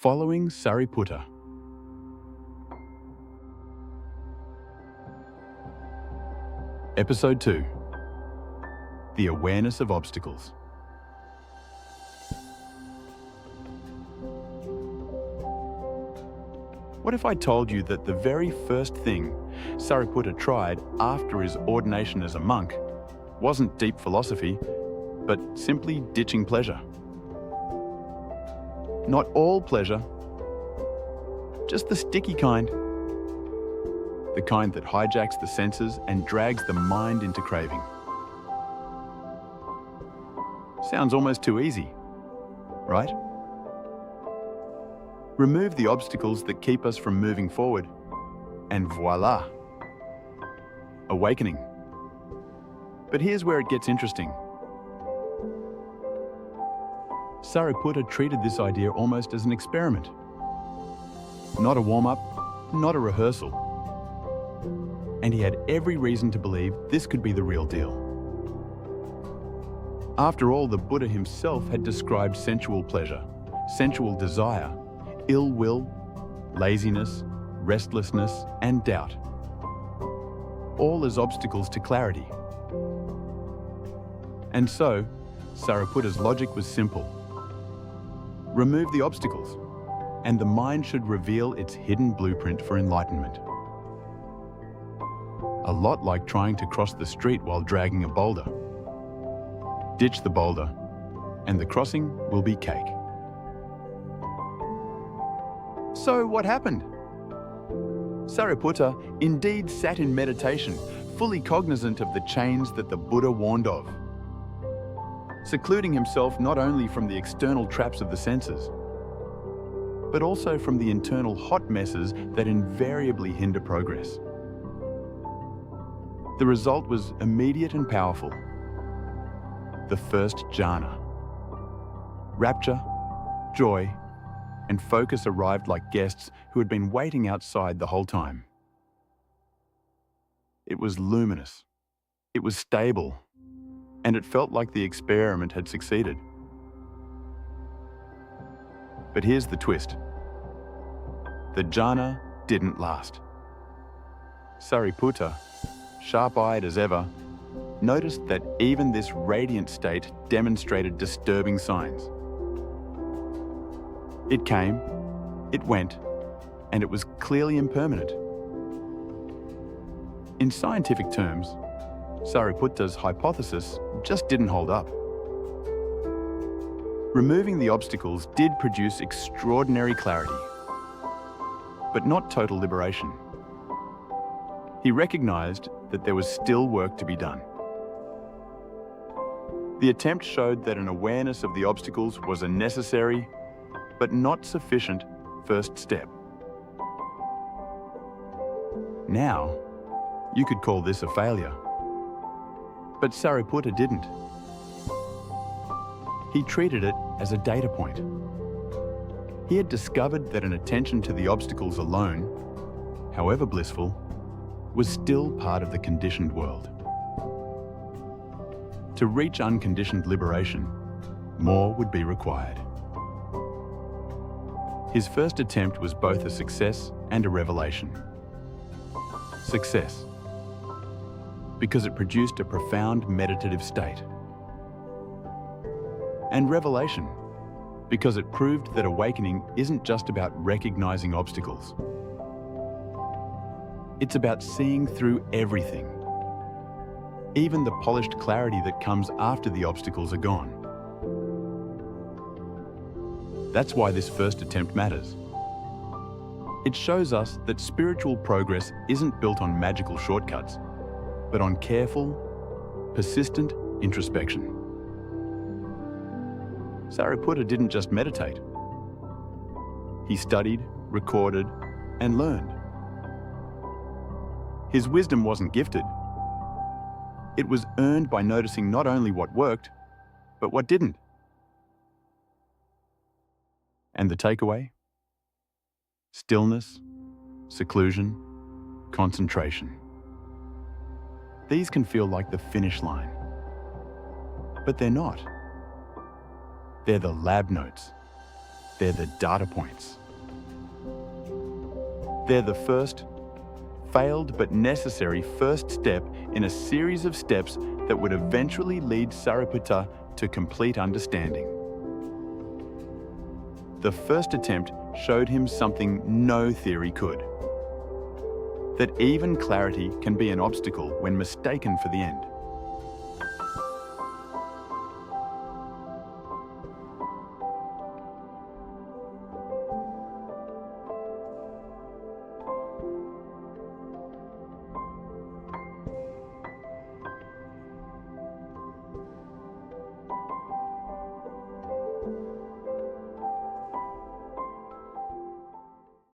Following Sariputta. Episode 2. The Awareness of Obstacles. What if I told you that the very first thing Sariputta tried after his ordination as a monk wasn't deep philosophy, but simply ditching pleasure? Not all pleasure, just the sticky kind. The kind that hijacks the senses and drags the mind into craving. Sounds almost too easy, right? Remove the obstacles that keep us from moving forward, and voila, awakening. But here's where it gets interesting. Sariputta treated this idea almost as an experiment. Not a warm-up, not a rehearsal. And he had every reason to believe this could be the real deal. After all, the Buddha himself had described sensual pleasure, sensual desire, ill will, laziness, restlessness, and doubt, all as obstacles to clarity. And so, Sariputta's logic was simple. Remove the obstacles, and the mind should reveal its hidden blueprint for enlightenment. A lot like trying to cross the street while dragging a boulder. Ditch the boulder, and the crossing will be cake. So what happened? Sariputta indeed sat in meditation, fully cognizant of the chains that the Buddha warned of, secluding himself not only from the external traps of the senses, but also from the internal hot messes that invariably hinder progress. The result was immediate and powerful. The first jhana. Rapture, joy, and focus arrived like guests who had been waiting outside the whole time. It was luminous. It was stable. And it felt like the experiment had succeeded. But here's the twist. The jhana didn't last. Sariputta, sharp-eyed as ever, noticed that even this radiant state demonstrated disturbing signs. It came, it went, and it was clearly impermanent. In scientific terms, Sariputta's hypothesis just didn't hold up. Removing the obstacles did produce extraordinary clarity, but not total liberation. He recognized that there was still work to be done. The attempt showed that an awareness of the obstacles was a necessary, but not sufficient, first step. Now, you could call this a failure. But Sariputta didn't. He treated it as a data point. He had discovered that an attention to the obstacles alone, however blissful, was still part of the conditioned world. To reach unconditioned liberation, more would be required. His first attempt was both a success and a revelation. Success, because it produced a profound meditative state. And revelation, because it proved that awakening isn't just about recognizing obstacles. It's about seeing through everything, even the polished clarity that comes after the obstacles are gone. That's why this first attempt matters. It shows us that spiritual progress isn't built on magical shortcuts, but on careful, persistent introspection. Sariputta didn't just meditate. He studied, recorded, and learned. His wisdom wasn't gifted. It was earned by noticing not only what worked, but what didn't. And the takeaway? Stillness, seclusion, concentration. These can feel like the finish line, but they're not. They're the lab notes, They're the data points. They're the first, failed but necessary first step in a series of steps that would eventually lead Sariputta to complete understanding. The first attempt showed him something no theory could: that even clarity can be an obstacle when mistaken for the end.